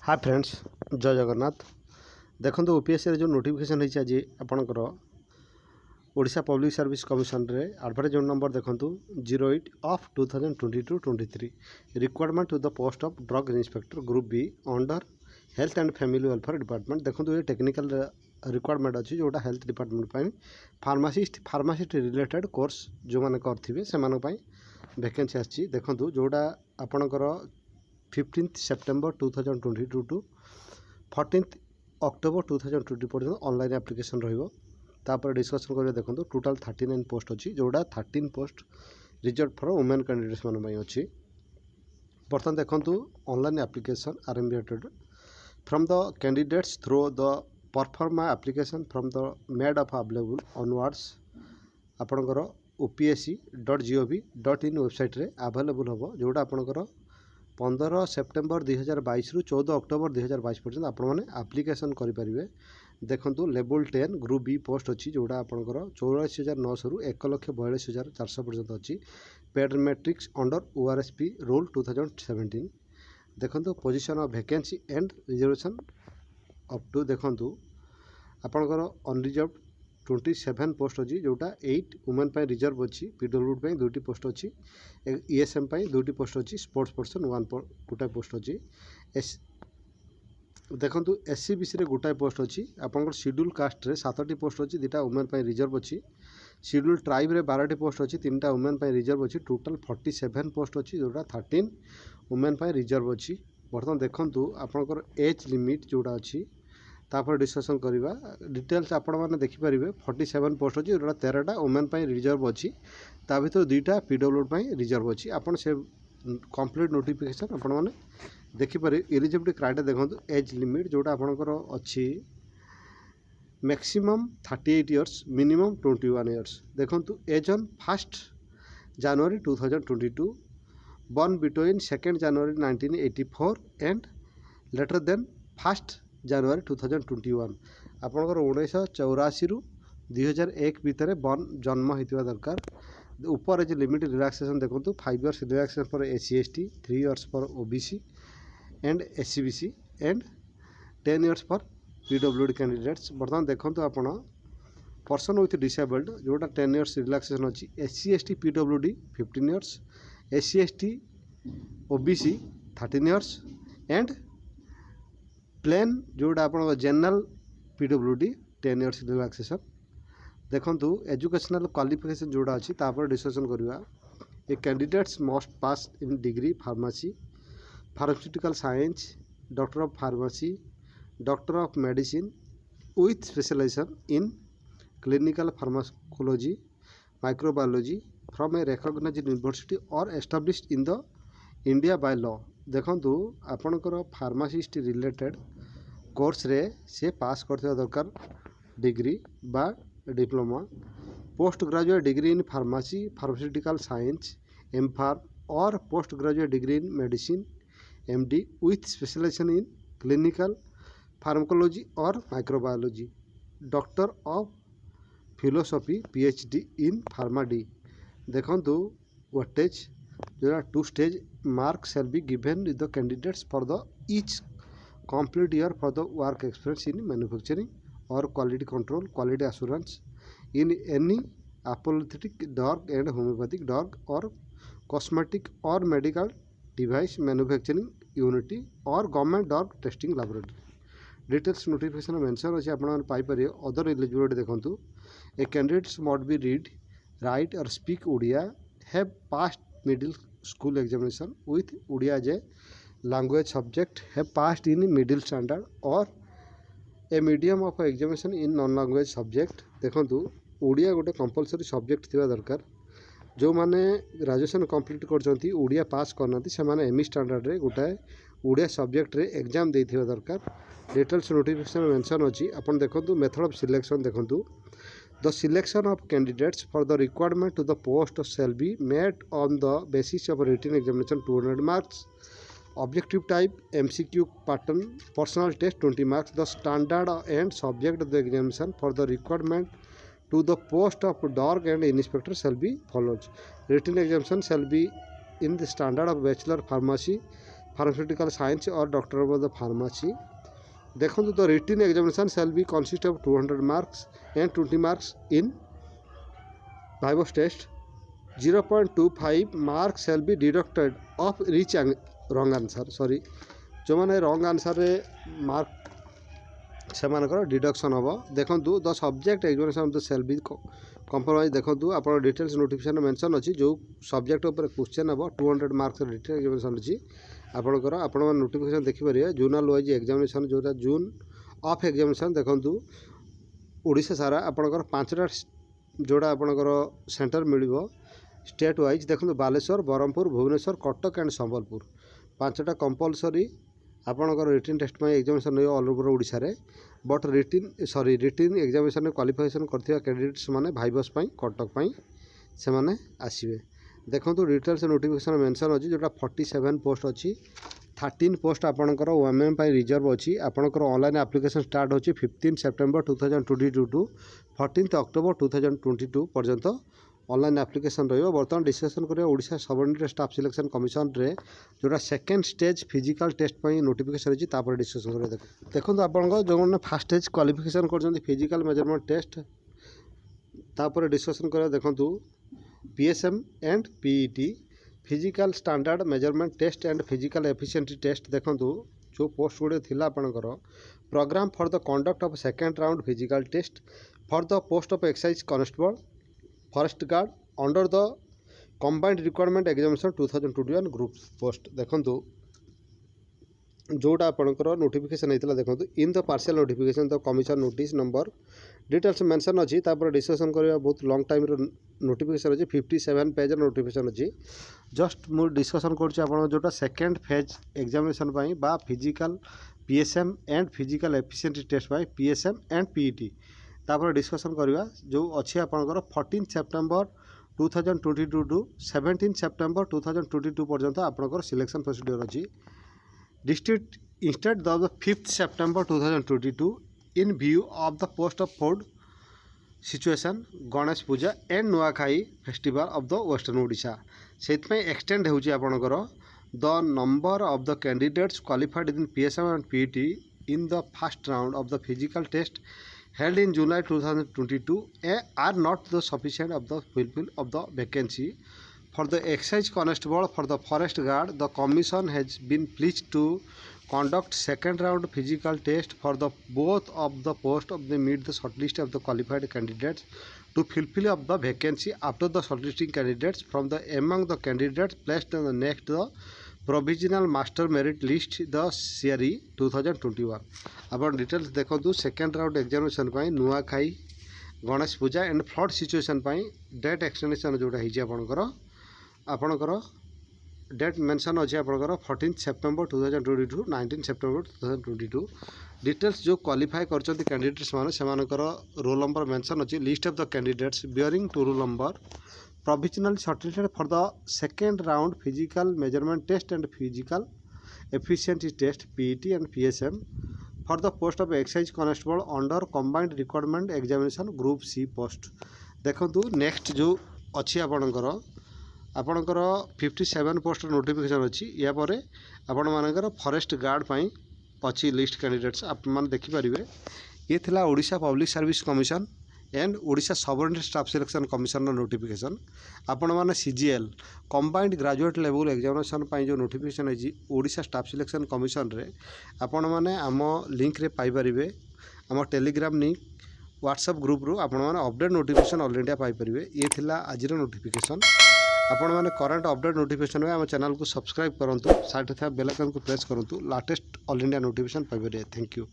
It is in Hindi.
हाय फ्रेंड्स, जय जगन्नाथ। देखो यूपीएससी जो नोटिफिकेशन होती आज आपणकर ओडिशा पब्लिक सर्विस कमिशन रे एडवर्टाइजमेंट नंबर देखो 08/2022-23 requirement to the post of drug inspector group B under health and family welfare department. देखो ये टेक्निकल रिक्वायरमेंट अच्छी जोटा health department pharmacist related course जो मैंने करेंगे से वैकेंसी आसी। देखो जोटा आपणकर 15 सेप्टेम्बर 2022 टू 14 अक्टोबर 2020 पर्यटन ऑनलाइन एप्लिकेशन रहा डिस्कसन करिए। देखो टोटाल 39 पोस्ट अच्छी जोड़ा 13 post reserve for women candidates मान अच्छी। बर्तमान देखो ऑनलाइन एप्लिकेशन आरंभ from the candidates through the pro forma application from the made of available onwards आपणकर opsc.gov.in वेबसाइट रे अवेलेबल हम जोड़ा आपणकर 15 सेप्टेम्बर 2022 रु 14 अक्टोबर 2022 पर्यटन आपने आप्लिकेसन करेंगे। देखो लेवल 10 ग्रुप बी पोस्ट अच्छी जोड़ा आपंकर 84,900 रु 1,42,400 पर्यटन अच्छी। Pay matrix under ORSP rule 2017। देखो position of vacancy and reservation up to देखो आपंकर अनरिजर्व 27 पोस्ट अच्छी जोटा 8 वुमेन रिजर्व अच्छी। पीडब्ल्यूडी 2टी पोस्ट अच्छी। ESM 2टी पोस्ट अच्छी। स्पोर्ट्स पर्सन 1 गोटाए पोस्ट अच्छी। देखो SCBC गोटाए पोस्ट अच्छी। आपंकर शेड्यूल कास्ट रे 7टी पोस्ट अच्छी। 2टा वुमेन रिजर्व अच्छी। शेड्यूल ट्राइब रे 12टी पोस्ट अच्छी। 3टा वुमेन रिजर्व अच्छी। टोटाल 47 पोस्ट अच्छी जोटा 13 वुमेन रिजर्व अच्छी। बर्तमान देखो आपंकर एज लिमिट जोड़ा अच्छी तापर डिस्कसन करवा डिटेल्स आपण मैंने देखिपारे। 47 पोस्ट अच्छी जोटा 13टा वुमेन रिजर्व अच्छी। ता भर 2टा पीडब्ल्यूडी रिजर्व अच्छी। आपन से कंप्लीट नोटिफिकेशन आपण मैंने देखिपारे। एलिजिबिलिटी क्राइटेरिया देखो एज लिमिट जोटा आपणकर अच्छी मैक्सिमम 38 इयर्स मिनिमम 21 इयर्स। देखो एज ऑन 1 जनवरी 2022 born between 2 January 1984 and later than 1 January 2021 आपणकर 1984 रु 2001 भितर जन्म होता दरकार। ऊपर एज लिमिट रिलैक्सेशन देखो 5 years relaxation for SC/ST, 3 years for OBC and SCBC and 10 years for PWD candidates. बर्तमान देखो आप पर्सन विथ डिसेबल्ड जोटा 10 इयर्स रिलैक्सेशन अच्छी। SC/ST PWD 15 years, SC/ST OBC 13 years and प्लेन जोड़ा आप जनरल PWD 10 इयर्स रिलैक्सेशन। देखो एजुकेशनल क्वालिफिकेशन जोड़ा अच्छी डिस्कसन करवा। A candidates must pass in degree pharmacy, pharmaceutical science, doctor of pharmacy, doctor of medicine with specialisation in clinical pharmacology, microbiology from a recognised university और established in the India by law. देखो आपणकर फार्मासिस्ट रिलेटेड कोर्स रे से पास करथिबा दरकार डिग्री बा diploma. Post graduate degree in pharmacy, pharmaceutical science MPharm और post graduate degree in medicine MD with specialisation in clinical pharmacology और microbiology. Doctor of philosophy PhD in pharma D. देखो वेटेज जो 2 stage mark shall be given with the candidates for the each complete year for the work experience in manufacturing or quality control, quality assurance in any apotheotic drug and homeopathic drug or cosmetic or medical device manufacturing unit or government drug testing laboratory। Details notification mention अच्छे आपरे। अदर एलिजिबिलिटी देखो a candidates must be read, write और speak Odia, have passed middle school examination with Odia as a language subject, have passed in middle standard or a medium of examination in non language subject। देखो ओडिया गोटे कंपलसरी सब्जेक्ट थिबा दरकार। जो माने ग्रेजुएशन कंप्लीट करछंती ओडिया पास करना से माने ME स्टैंडर्ड रे गोटाए ओडिया सब्जेक्ट रे एग्जाम देथिबा दरकार। डिटेल्स नोटिफिकेशन मेंशन अछि। अपन देखो मेथड ऑफ सिलेक्शन देखो the selection of candidates for the requirement to the post shall be made on the basis of written examination 200 marks, objective type MCQ pattern, personal test 20 marks। The standard and subject of the examination for the requirement to the post of dog and inspector shall be followed. Written examination shall be in the standard of bachelor pharmacy, pharmaceutical science or doctor of the pharmacy. देखो तो written examination shall be consist of 200 marks and 20 marks in Viva's test. 0.25 marks shall be deducted of each wrong answer. Sorry, जो मैंने wrong answer रे mark से मानकर डिडक्शन हम देखूँ the subject examination the shall be compromise देखूँ आप डिटेल्स नोटिफिकेशन मेंशन अच्छी जो सब्जेक्ट उपर क्वेश्चन हम 200 मार्क्स डिटेल एग्जामिनेशन अच्छी आपंकर आपण नोटिफिकेशन देखिपारे जोनाल वाइज एग्जामिनेशन जोटा जून ऑफ एग्जामिनेशन देखूँ ओडिशा सारा आपंकर 5टा जोड़ा आपंकर सेंटर मिल स्टेट वाइज देखो बालेश्वर ब्रह्मपुर भुवनेश्वर कटक एंड संबलपुर 5टा कंपलसरी आपणकर रिटन टेस्ट में एग्जामिनेशन रही ऑल ओवर ओडिशा रे बट रिटन एग्जामिनेशन में क्वालिफिकेशन करथिबा कैंडिडेट्स माने भाइबस पई कटक पई से माने आसीबे देखंतु डिटेल्स नोटिफिकेशन मेंशन अछि जोटा 47 पोस्ट अछि 13 पोस्ट आपणकर ओएमएम पई रिजर्व अछि आपणकर ऑनलाइन एप्लिकेशन स्टार्ट होछि 15 सेप्टेम्बर 2022 टू 14 अक्टोबर 2022 पर्यंत ऑनलाइन एप्लिकेशन रही बर्तमान डिस्कसन करिया Odisha subordinate staff selection commission रे जोटा सेकेंड स्टेज फिजिकल टेस्ट पई नोटिफिकेशन अछि तापर डिस्कसन करिया देखो आपन जो मैंने फास्ट स्टेज क्वालिफिकेशन कर फिजिकल मेजरमेंट टेस्ट तापर डिस्कसन करिया देखंतु PSM and PET physical standard measurement test and physical efficiency test देखंतु जो पोस्ट गुड़े थिला आपनकर program for the conduct of second round physical test for the post of excise constable forest guard under the combined requirement examination 2021 group post देखो जोटा आपंकर नोटिफिकेशन होता देखो in the partial notification the commission notice number details mention अच्छी डिस्कसन करवा बहुत लॉन्ग टाइम नोटिफिकेशन अच्छी 57 पेज नोटिफिकेशन अच्छी जस्ट मुझे डिस्कसन करोटा सेकेंड फेज एग्जामिनेशन बा physical PSM and physical efficiency test by PSM and PET तापर डिस्कसन करवा जो अच्छी आपंकर 14 सेप्टेम्बर 2022 टू 17 सेप्टेम्बर 2022 पर्यंत आपंकर सिलेक्शन प्रोसीड्यूर अच्छी district instead the 5th September 2022 in view of the post of flood situation Ganesh Puja and Nuakhai festival of the western Odisha से एक्सटेंड होची आपंकर the number of the candidates qualified in PSM and PET in the first round of the physical test held in July 2022 are not the sufficient of the fulfill of the vacancy for the excise constable for the forest guard. The commission has been pleased to conduct second round physical test for the both of the post of the meet the shortlist of the qualified candidates to fulfill of the vacancy after the shortlisting candidates from the among the candidates placed on the next the provisional master merit list the CRE 2021 अपन डिटेल्स देखो second round examination Nuakhai Ganesh Puja and flood situation date extension जोटा आपणकर डेट मेंशन अच्छे आपंकर 14 सेप्टेम्बर 2022 19 सेप्टेम्बर 2022 डिटेल्स जो क्वालिफाई कर कैंडिडेट्स मानकर रोल नंबर मेंशन अच्छी list of the candidates bearing to roll number provisionally shortlisted for the second round physical measurement test and physical efficiency test PET and PSM for the post of excise constable under combined requirement examination group C post देखो नेक्स्ट जो अच्छी आपणकर 57 पोस्ट नोटिफिकेशन अच्छी या पर आपण मानकर फॉरेस्ट गार्ड पाई अच्छी लिस्ट कैंडिडेट्स आप मान देखिपारे ये थिला Odisha public service commission and Odisha subordinate staff selection commission notification आपण माने CGL combined graduate level examination पाई जो नोटिफिकेशन है ओडिशा स्टाफ सिलेक्शन कमिशन रे आपण माने आम लिंक रे पाई परिबे आम टेलीग्राम लिंक व्हाट्सएप ग्रुप रू आपण माने अपडेट नोटिफिकेशन ऑल इंडिया पाई परिबे ये थिला आजिर नोटिफिकेशन आपण माने करंट अपडेट नोटिफिकेशन में आम चैनल को सब्सक्राइब करंतु साइड था बेल आइकन को प्रेस करंतु लेटेस्ट ऑल इंडिया नोटिफिकेशन पाई परिबे थैंक यू।